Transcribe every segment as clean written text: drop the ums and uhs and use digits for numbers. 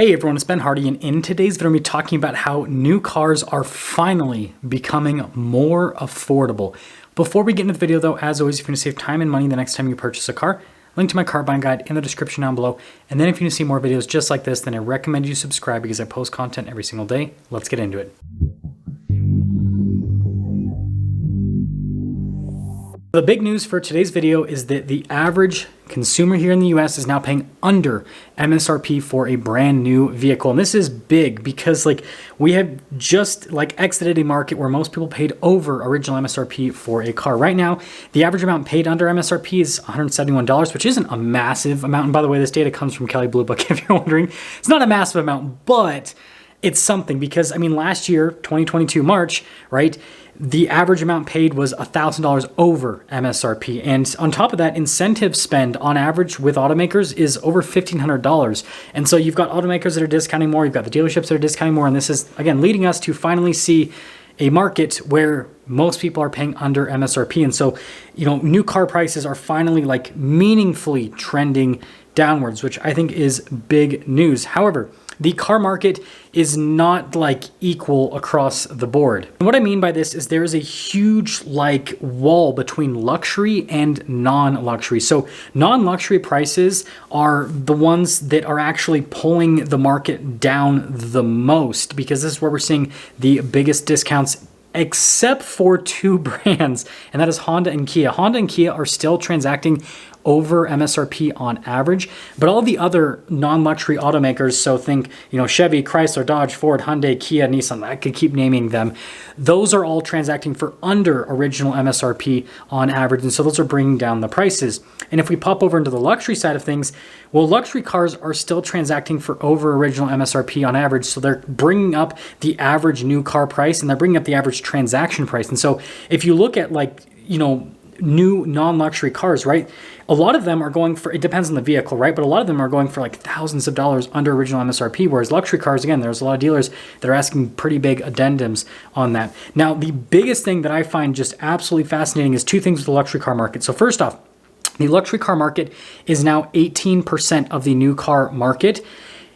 Hey everyone, it's Ben Hardy, and in today's video, I'm going to be talking about how new cars are finally becoming more affordable. Before we get into the video though, as always, if you want to save time and money the next time you purchase a car, link to my car buying guide in the description down below. And then if you want to see more videos just like this, then I recommend you subscribe because I post content every single day. Let's get into it. The big news for today's video is that the average consumer here in the US is now paying under MSRP for a brand new vehicle. And this is big because we have just exited a market where most people paid over original MSRP for a car. Right now, the average amount paid under MSRP is $171, which isn't a massive amount. And by the way, this data comes from Kelley Blue Book, if you're wondering. It's not a massive amount, but it's something because, I mean, last year, 2022 March, right, the average amount paid was $1,000 over MSRP. And on top of that, incentive spend on average with automakers is over $1,500. And so you've got automakers that are discounting more, you've got the dealerships that are discounting more. And this is, again, leading us to finally see a market where most people are paying under MSRP. And so, new car prices are finally meaningfully trending downwards, which I think is big news. However, the car market is not equal across the board. And what I mean by this is there is a huge wall between luxury and non-luxury. So non-luxury prices are the ones that are actually pulling the market down the most because this is where we're seeing the biggest discounts, except for two brands, and that is Honda and Kia. Honda and Kia are still transacting over MSRP on average, but all the other non-luxury automakers, so think, Chevy, Chrysler, Dodge, Ford, Hyundai, Kia, Nissan, I could keep naming them, those are all transacting for under original MSRP on average, and so those are bringing down the prices. And if we pop over into the luxury side of things, well, luxury cars are still transacting for over original MSRP on average, so they're bringing up the average new car price, and they're bringing up the average transaction price. And so if you look at new non-luxury cars, right? A lot of them are going for, it depends on the vehicle, right? But a lot of them are going for thousands of dollars under original MSRP, whereas luxury cars, again, there's a lot of dealers that are asking pretty big addendums on that. Now, the biggest thing that I find just absolutely fascinating is two things with the luxury car market. So first off, the luxury car market is now 18% of the new car market.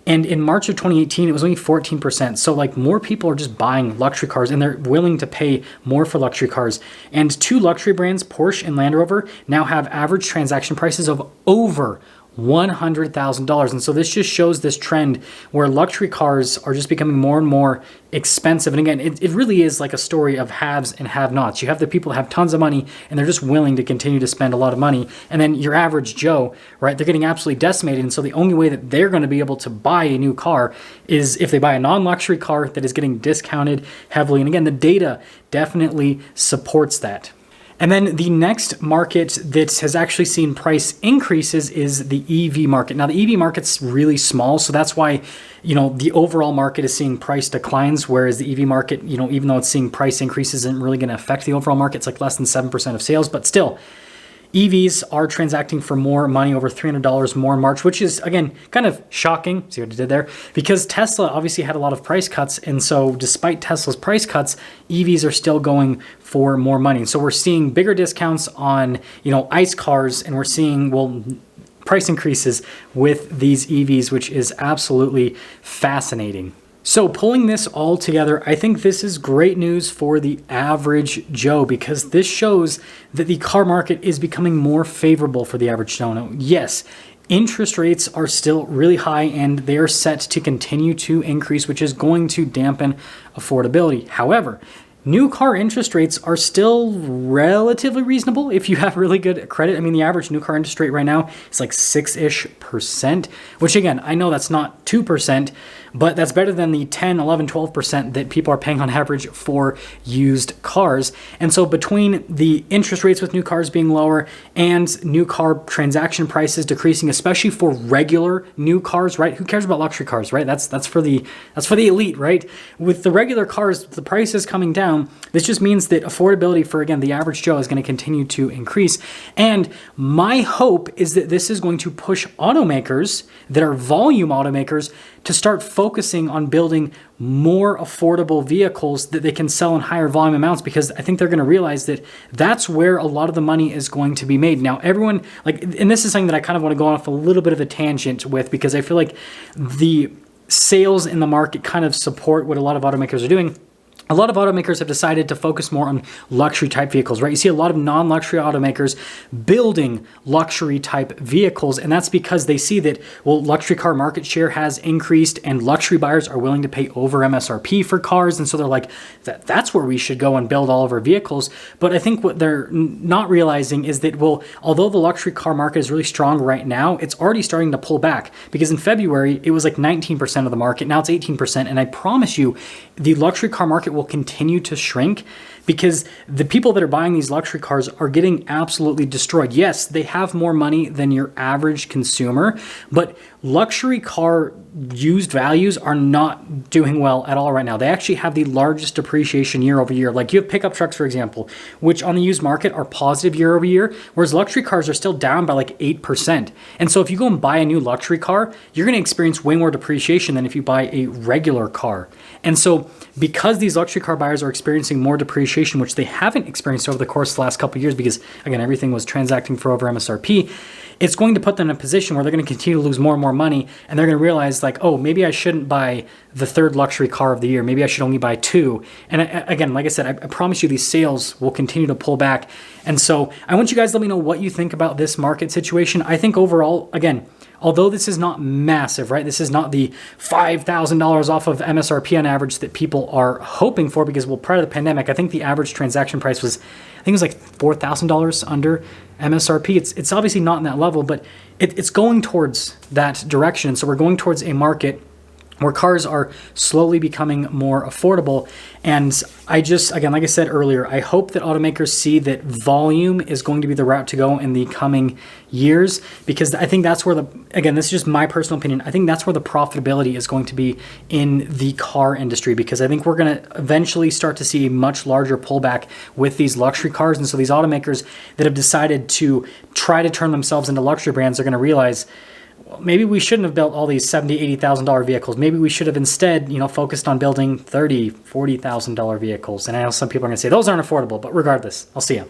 And in March of 2018, it was only 14%. So more people are just buying luxury cars and they're willing to pay more for luxury cars. And two luxury brands, Porsche and Land Rover, now have average transaction prices of over $100,000. And so this just shows this trend where luxury cars are just becoming more and more expensive. And again, it really is like a story of haves and have-nots. You have the people that have tons of money and they're just willing to continue to spend a lot of money. And then your average Joe, right, they're getting absolutely decimated. And so the only way that they're going to be able to buy a new car is if they buy a non-luxury car that is getting discounted heavily. And again, the data definitely supports that. And then the next market that has actually seen price increases is the EV market. Now, the EV market's really small, so that's why, the overall market is seeing price declines, whereas the EV market, even though it's seeing price increases, isn't really going to affect the overall market. It's less than 7% of sales, but still, EVs are transacting for more money, over $300 more in March, which is, again, kind of shocking. See what I did there? Because Tesla obviously had a lot of price cuts. And so despite Tesla's price cuts, EVs are still going for more money. So we're seeing bigger discounts on, ICE cars, and we're seeing, price increases with these EVs, which is absolutely fascinating. So pulling this all together, I think this is great news for the average Joe because this shows that the car market is becoming more favorable for the average Joe. Now, yes, interest rates are still really high and they're set to continue to increase, which is going to dampen affordability. However, new car interest rates are still relatively reasonable if you have really good credit. I mean, the average new car interest rate right now is 6-ish%, which again, I know that's not 2%, but that's better than the 10, 11, 12% that people are paying on average for used cars. And so between the interest rates with new cars being lower and new car transaction prices decreasing, especially for regular new cars, right? Who cares about luxury cars, right? That's for the elite, right? With the regular cars, the prices coming down, this just means that affordability for, again, the average Joe is going to continue to increase. And my hope is that this is going to push automakers that are volume automakers to start focusing on building more affordable vehicles that they can sell in higher volume amounts, because I think they're going to realize that that's where a lot of the money is going to be made. Now, everyone, and this is something that I kind of want to go off a little bit of a tangent with, because I feel like the sales in the market kind of support what a lot of automakers are doing, a lot of automakers have decided to focus more on luxury type vehicles, right? You see a lot of non-luxury automakers building luxury type vehicles, and that's because they see that, well, luxury car market share has increased and luxury buyers are willing to pay over MSRP for cars. And so they're like, that's where we should go and build all of our vehicles. But I think what they're not realizing is that, well, although the luxury car market is really strong right now, it's already starting to pull back, because in February, it was like 19% of the market. Now it's 18%. And I promise you, the luxury car market will continue to shrink because the people that are buying these luxury cars are getting absolutely destroyed. Yes, they have more money than your average consumer, but luxury car used values are not doing well at all right now. They actually have the largest depreciation year over year. Like you have pickup trucks, for example, which on the used market are positive year over year, whereas luxury cars are still down by like 8%. And so if you go and buy a new luxury car, you're going to experience way more depreciation than if you buy a regular car. And so because these luxury car buyers are experiencing more depreciation, which they haven't experienced over the course of the last couple of years, because again, everything was transacting for over MSRP, it's going to put them in a position where they're going to continue to lose more and more money. And they're going to realize like, oh, maybe I shouldn't buy the third luxury car of the year. Maybe I should only buy two. And again, like I said, I promise you these sales will continue to pull back. And so I want you guys to let me know what you think about this market situation. I think overall, again, although this is not massive, right? This is not the $5,000 off of MSRP on average that people are hoping for, because, well, prior to the pandemic, I think the average transaction price was, I think it was like $4,000 under MSRP. It's obviously not in that level, but it's going towards that direction. So we're going towards a market where cars are slowly becoming more affordable. And I just, again, like I said earlier, I hope that automakers see that volume is going to be the route to go in the coming years, because I think that's where again, this is just my personal opinion, I think that's where the profitability is going to be in the car industry, because I think we're going to eventually start to see a much larger pullback with these luxury cars. And so these automakers that have decided to try to turn themselves into luxury brands are going to realize, maybe we shouldn't have built all these $70,000, $80,000 vehicles. Maybe we should have instead, focused on building $30,000, $40,000 vehicles. And I know some people are going to say those aren't affordable, but regardless, I'll see you.